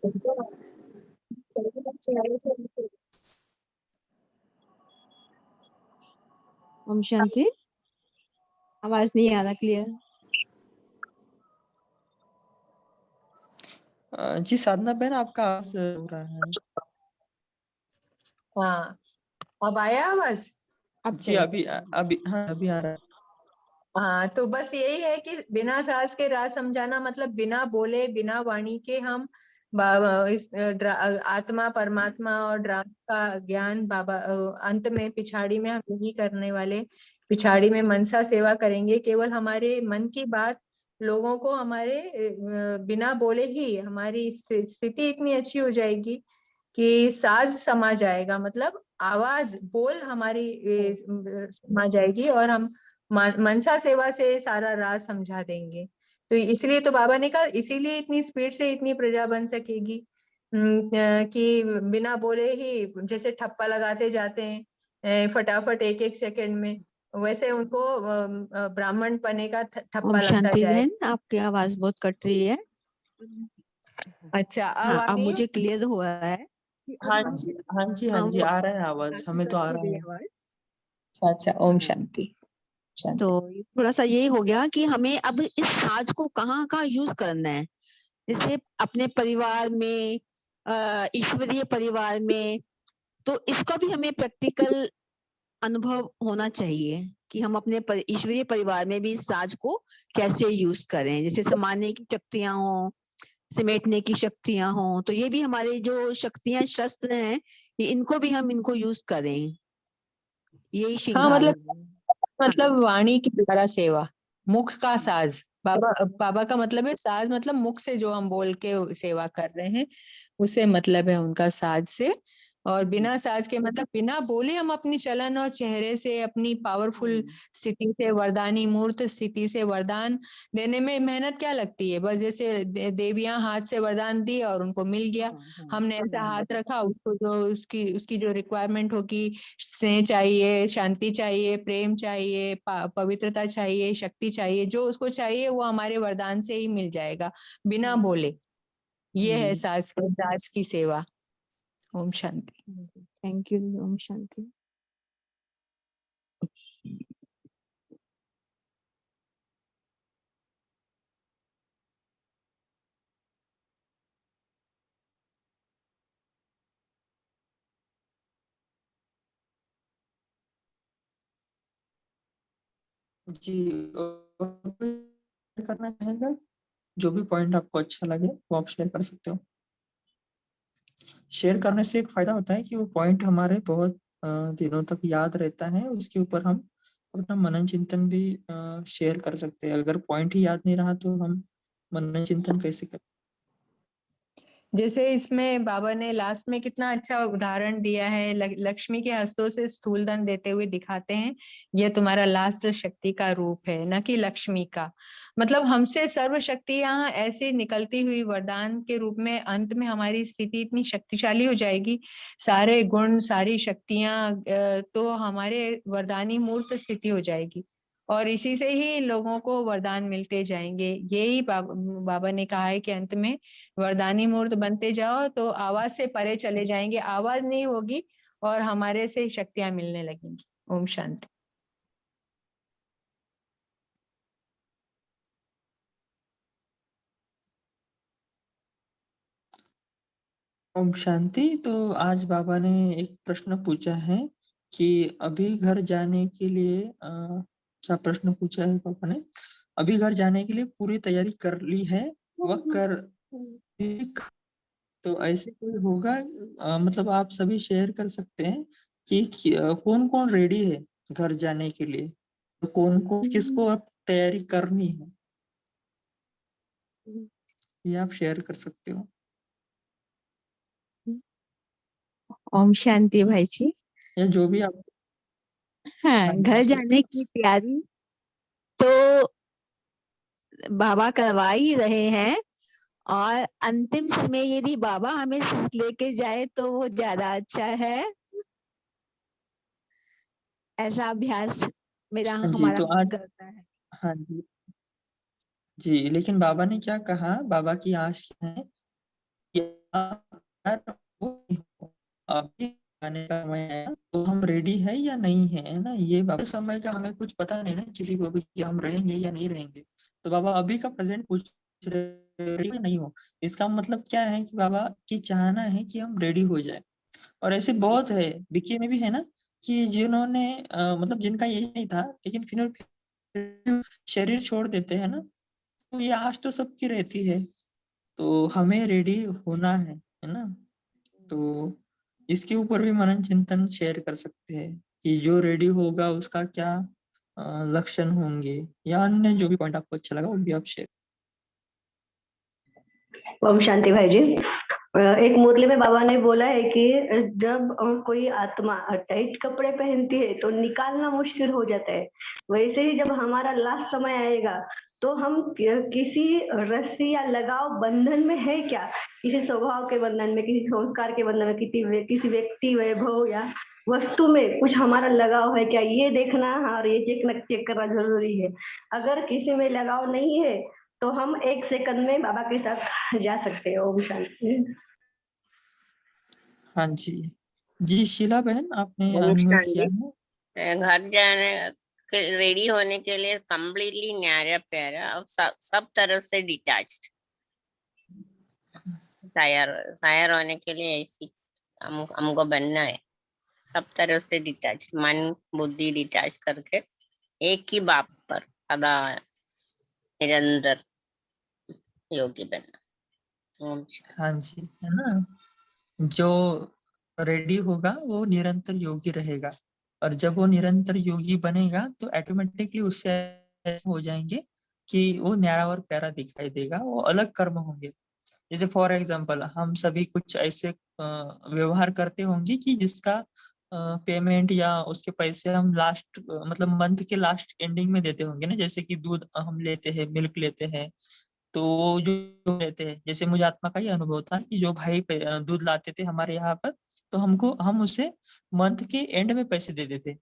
ओम शांति। आवाज नहीं आ रहा क्लियर। जी, साधना बहन आपका आवाज हो रहा है। हाँ, अब आया आवाज? अब जी, थोड़ा सा। अभी हाँ, अभी आ रहा है। हाँ, तो बस यही है कि बिना सास के राज समझाना मतलब बिना बोले, बिना वाणी के हम आत्मा, परमात्मा और ड्रामा का ज्ञान बाबा अंत में पिछाड़ी में हम यही करने वाले। पिछाड़ी में मनसा सेवा करेंगे। केवल हमारे मन की बात लोगों को हमारे बिना बोले ही हमारी स्थिति इतनी अच्छी हो जाएगी कि साज समा जाएगा, मतलब आवाज बोल हमारी समा जाएगी और हम मनसा सेवा से सारा राज समझा देंगे। तो इसलिए तो बाबा ने कहा, इसीलिए इतनी स्पीड से इतनी प्रजा बन सकेगी कि बिना बोले ही जैसे ठप्पा लगाते जाते हैं फटाफट एक एक सेकंड में, वैसे उनको ब्राह्मण पने का ओम ठप्पा लगता शांति जाए। बहन, आपकी आवाज बहुत कट रही है। अच्छा, अब हाँ, आ अब रही है? मुझे क्लियर हो रहा है कि हाँ अब जी, हाँ जी, हाँ हम जी, आ रहा है आवाज, काफी हमें तो आ कट हो रहा गई है। आवाज। अच्छा अच्छा, ओम हाँ, शांति शांति। तो थोड़ा सा ये हो गया कि हमें अब इस साज को कहाँ कहाँ यूज करना है। जैसे अपने परिवार में, ईश्वरीय परिवार में, तो इसका भी हमें प्रैक्टिकल अनुभव होना चाहिए कि हम अपने ईश्वरीय परिवार में भी इस साज को कैसे यूज करें, जैसे समाने की शक्तियां हो, समेटने की शक्तियां हो, तो ये भी हमारे जो शक्तियां शस्त्र हैं, इनको भी हम इनको यूज करें, यही हाँ, श्रृंगार मतलब वाणी के द्वारा सेवा, मुख का साज। बाबा का मतलब है साज, मतलब मुख से जो हम बोल के सेवा कर रहे हैं, उसे मतलब है उनका साज से। और बिना साज के मतलब बिना बोले हम अपनी चलन और चेहरे से, अपनी पावरफुल स्थिति से, वरदानी मूर्त स्थिति से वरदान देने में मेहनत क्या लगती है? बस जैसे देवियां हाथ से वरदान दी और उनको मिल गया। हमने ऐसा हाथ रखा, उसको जो उसकी जो रिक्वायरमेंट होगी, स्नेह चाहिए, शांति चाहिए, प्रेम चाहिए, पवित्रता चाहिए, शक्ति चाहिए, जो उसको चाहिए वो हमारे वरदान से ही मिल जाएगा बिना बोले। ये है साज की सेवा। ओम शांति। Thank you. ओम शांति। जी, और कोई करना चाहेगा? जो भी पॉइंट आपको अच्छा लगे वो आप शेयर कर सकते हो। शेयर करने से एक फायदा होता है कि वो पॉइंट हमारे बहुत दिनों तक याद रहता है, उसके ऊपर हम अपना मनन चिंतन भी शेयर कर सकते हैं। अगर पॉइंट ही याद नहीं रहा तो हम मनन चिंतन कैसे करें? जैसे इसमें बाबा ने लास्ट में कितना अच्छा उदाहरण दिया है, लक्ष्मी के हस्तों से स्थूल धन देते हुए दिखाते हैं, यह तुम्हारा लास्ट शक्ति का रूप है, न कि लक्ष्मी का। मतलब हमसे सर्व शक्तियां ऐसे निकलती हुई वरदान के रूप में अंत में हमारी स्थिति इतनी शक्तिशाली हो जाएगी, सारे गुण सारी शक्तियां तो हमारे वरदानी मूर्त स्थिति हो जाएगी, और इसी से ही लोगों को वरदान मिलते जाएंगे। यही बाबा ने कहा है कि अंत में वरदानी मूर्त बनते जाओ तो आवाज से परे चले जाएंगे, आवाज नहीं होगी और हमारे से शक्तियां मिलने लगेंगी। ओम शांति। ओम शांति। तो आज बाबा ने एक प्रश्न पूछा है कि अभी घर जाने के लिए क्या प्रश्न पूछा है पापा ने? अभी घर जाने के लिए पूरी तैयारी कर ली है, वह कर तो ऐसे कोई होगा? मतलब आप सभी शेयर कर सकते हैं कि कौन कौन रेडी है घर जाने के लिए, तो कौन कौन किसको अब तैयारी करनी है, ये आप शेयर कर सकते हो। ओम शांति भाई जी। या जो भी आप हाँ, घर जाने की तैयारी तो बाबा करवा ही रहे हैं, और अंतिम समय यदि बाबा हमें लेके जाए तो वो ज्यादा अच्छा है। ऐसा अभ्यास मेरा जी, हमारा तो मन आज करता है। हाँ जी जी, लेकिन बाबा ने क्या कहा, बाबा की आश है कि अभी आने का समय है तो हम रेडी है या नहीं है ना। ये बाबा समय का हमें कुछ पता नहीं ना किसी को भी कि हम रहेंगे या नहीं रहेंगे, तो बाबा अभी का प्रेजेंट पूछ रहे नहीं हो, इसका मतलब क्या है कि बाबा की चाहना है कि हम रेडी हो जाए। और ऐसे बहुत है, बीके में भी है ना, कि जिन्होंने मतलब जिनका यही नहीं था लेकिन फिर शरीर छोड़ देते हैं ना, तो ये आश तो सबकी रहती है, तो हमें रेडी होना है ना। तो इसके ऊपर भी मनन चिंतन शेयर कर सकते हैं कि जो रेडी होगा उसका क्या लक्षण होंगे, या अन्य जो भी पॉइंट आपको अच्छा लगा वो भी आप शेयर। ओम शांति भाई जी। एक मुरली में बाबा ने बोला है कि जब कोई आत्मा टाइट कपड़े पहनती है तो निकालना मुश्किल हो जाता है, वैसे ही जब हमारा लास्ट समय आएगा तो हम किसी रस्सी या लगाव बंधन में है क्या, किसी स्वभाव के बंधन में, किसी संस्कार के बंधन में, किसी व्यक्ति वैभव या वस्तु में कुछ हमारा लगाव है क्या, ये देखना और ये चेक करना जरूरी है। अगर किसी में लगाव नहीं है तो हम 1 सेकंड में बाबा के साथ जा सकते हैं। ओम शांति। हाँ जी जी, शीला बहन आपने ओम अनम्यूट शांति। किया है। घर जाने रेडी होने के लिए कम्प्लीटली न्यारा प्यारा और सब तरफ से डिटैच्ड तैयार होने के लिए ऐसी हमको बनना है। सब तरफ से डिटैच, मन बुद्धि डिटैच करके एक ही बाप पर सदा निरंतर योगी बनना। ओम शांति। हाँ जी, है ना। जो रेडी होगा वो निरंतर योगी रहेगा, और जब वो निरंतर योगी बनेगा तो ऑटोमेटिकली उससे ऐसे हो जाएंगे कि वो न्यारा और प्यारा दिखाई देगा, वो अलग कर्म होंगे। जैसे फॉर एग्जांपल हम सभी कुछ ऐसे व्यवहार करते होंगे कि जिसका पेमेंट या उसके पैसे हम लास्ट मतलब मंथ के लास्ट एंडिंग में देते होंगे ना। जैसे कि दूध हम लेते हैं, मिल्क लेते हैं, तो वो जो लेते हैं, जैसे मुझे आत्मा का ही अनुभव था कि जो भाई दूध लाते थे हमारे यहाँ पर, तो हम उसे मंथ के एंड में पैसे दे देते।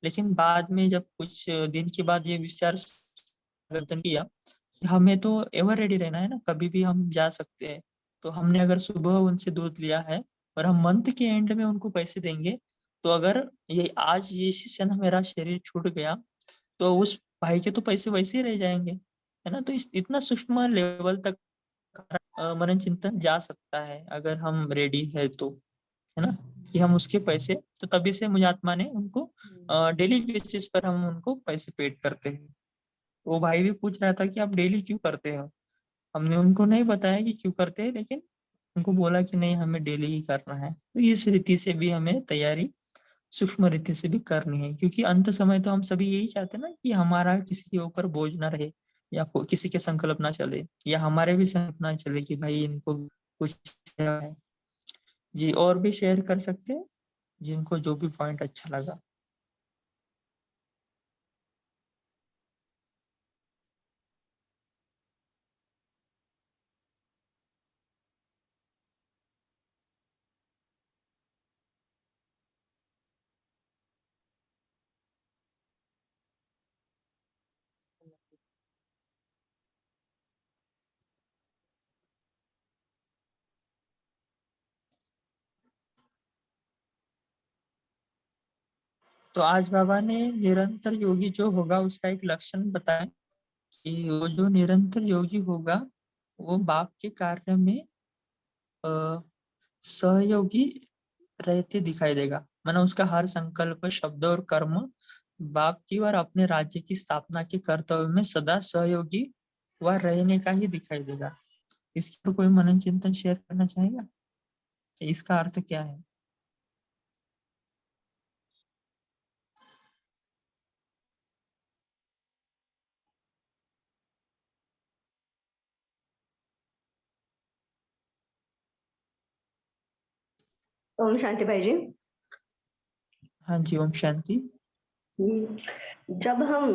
लेकिन बाद में जब कुछ दिन के बाद ये विचार परिवर्तन किया कि हमें तो एवर रेडी रहना है ना, कभी भी हम जा सकते हैं। तो हमने अगर सुबह उनसे दूध लिया है और हम मंथ के एंड में उनको पैसे देंगे, तो अगर ये आज ये क्षण मेरा शरीर छूट गया तो उस भाई के तो पैसे वैसे ही रह जाएंगे, है ना। तो इतना सूक्ष्म लेवल तक मनन चिंतन जा सकता है अगर हम रेडी है तो, है ना, कि हम उसके पैसे, तो तभी से मुझे आत्मा ने उनको डेली बेसिस पर हम उनको पैसे पेड करते हैं। वो भाई भी पूछ रहा था कि आप डेली क्यों करते हो। हमने उनको नहीं बताया कि क्यों करते हैं, लेकिन उनको बोला कि नहीं हमें डेली ही करना है। तो इस रीति से भी हमें तैयारी सूक्ष्म रीति से भी करनी है, क्योंकि अंत समय तो हम सभी यही चाहते हैं ना कि हमारा किसी के ऊपर बोझ ना रहे, या किसी के संकल्प ना चले, या हमारे भी संकल्प ना चले कि भाई इनको कुछ है। जी, और भी शेयर कर सकते हैं जिनको जो भी पॉइंट अच्छा लगा। तो आज बाबा ने निरंतर योगी जो होगा उसका एक लक्षण बताया कि वो जो निरंतर योगी होगा वो बाप के कार्य में सहयोगी रहते दिखाई देगा। माना उसका हर संकल्प, शब्द और कर्म बाप की और अपने राज्य की स्थापना के कर्तव्य में सदा सहयोगी व रहने का ही दिखाई देगा। इसके पर कोई मनन चिंतन शेयर करना चाहेगा? इसका अर्थ क्या है? ओम शांति भाई जी। हाँ जी, ओम शांति। जब हम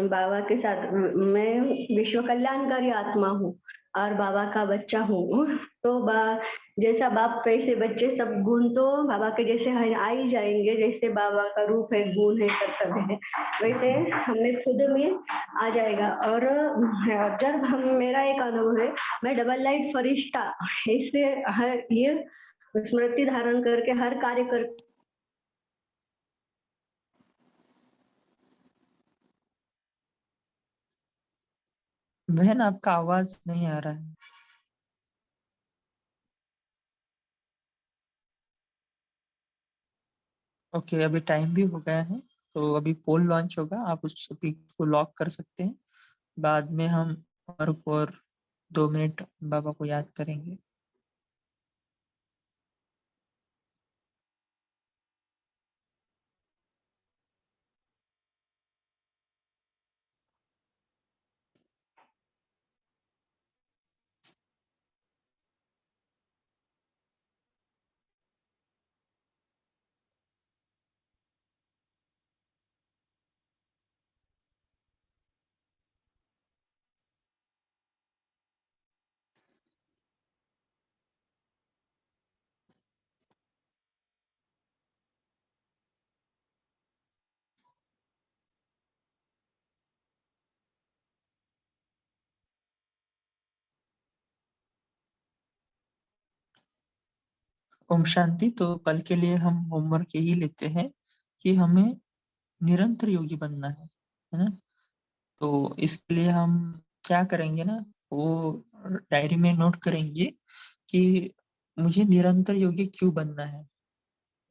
बाबा के साथ, मैं विश्व कल्याणकारी आत्मा हूँ और बाबा का बच्चा हूँ, तो जैसा बाप कैसे बच्चे सब गुण तो बाबा के जैसे आ ही जाएंगे, जैसे बाबा का रूप है, गुण है, कर्तव्य है, वैसे हमें खुद में आ जाएगा। और जब हम, मेरा एक अनुभव है, मैं डबल लाइट फरिश्ता ऐसे हर ये स्मृति धारण करके हर कार्य कर। बहन आपका आवाज नहीं आ रहा है। ओके, अभी टाइम भी हो गया है, तो अभी पोल लॉन्च होगा, आप उस सभी को लॉक कर सकते हैं। बाद में हम और 2 मिनट बाबा को याद करेंगे। ओम शांति। तो कल के लिए हम होमवर्क यही लेते हैं कि हमें निरंतर योगी बनना है ना। तो इसके लिए हम क्या करेंगे ना, वो डायरी में नोट करेंगे कि मुझे निरंतर योगी क्यों बनना है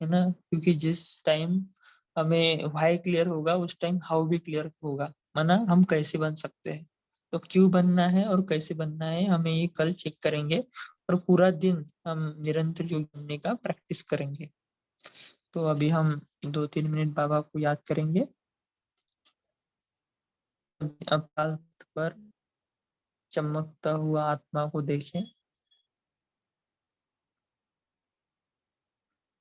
है ना, क्योंकि जिस टाइम हमें व्हाई क्लियर होगा उस टाइम हाउ भी क्लियर होगा, माना हम कैसे बन सकते हैं। तो क्यों बनना है और कैसे बनना है हमें ये कल चेक करेंगे, और पूरा दिन हम निरंतर योग बनने का प्रैक्टिस करेंगे। तो अभी हम 2-3 मिनट बाबा को याद करेंगे। अब पर चमकता हुआ आत्मा को देखें।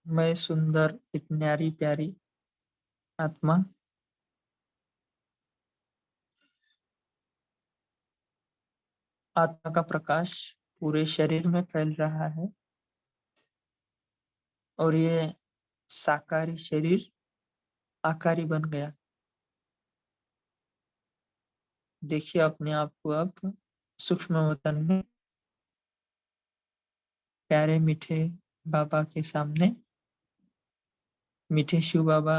मैं सुंदर एक न्यारी प्यारी आत्मा, आत्मा का प्रकाश पूरे शरीर में फैल रहा है और ये साकारी शरीर आकारी बन गया। देखिए अपने आप को अब सूक्ष्म वतन में प्यारे मीठे बाबा के सामने, मीठे शिव बाबा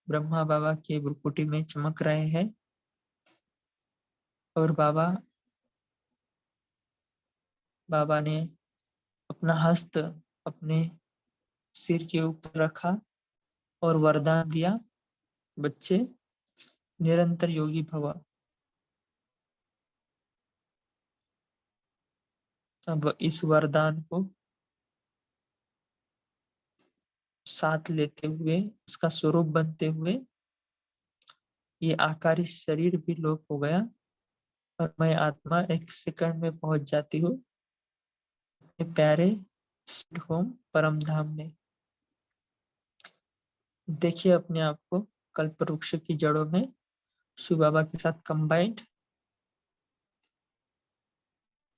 ब्रह्मा बाबा के भ्रुकुटी में चमक रहे हैं और बाबा ने अपना हस्त अपने सिर के ऊपर रखा और वरदान दिया, बच्चे निरंतर योगी भव। अब इस वरदान को साथ लेते हुए, इसका स्वरूप बनते हुए ये आकारी शरीर भी लोप हो गया और मैं आत्मा 1 सेकंड में पहुंच जाती हूँ अपने प्यारे स्वीट होम परम धाम में। देखिए अपने आप को कल्प वृक्ष की जड़ों में शिव बाबा के साथ कंबाइंड,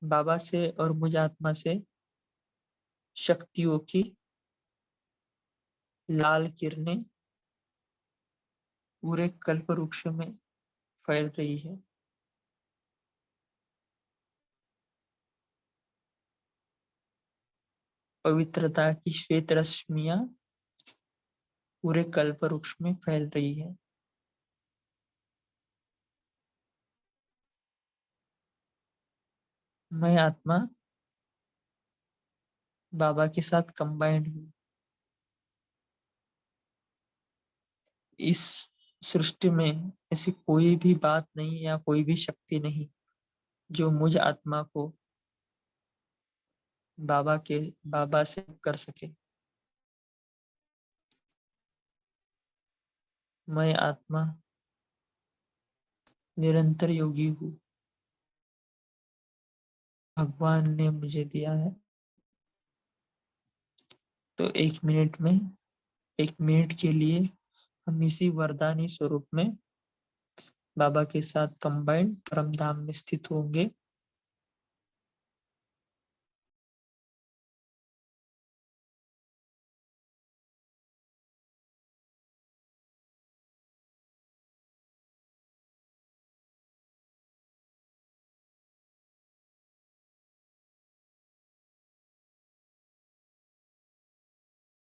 बाबा से और मुझ आत्मा से शक्तियों की लाल किरणें पूरे कल्प वृक्ष में फैल रही है। पवित्रता की श्वेत रश्मियां पूरे कल्प वृक्ष में फैल रही है। मैं आत्मा बाबा के साथ कंबाइंड हूँ। इस सृष्टि में ऐसी कोई भी बात नहीं या कोई भी शक्ति नहीं जो मुझ आत्मा को बाबा से कर सके। मैं आत्मा निरंतर योगी हूँ, भगवान ने मुझे दिया है। तो 1 मिनट के लिए हम इसी वरदानी स्वरूप में बाबा के साथ कंबाइंड परम धाम में स्थित होंगे।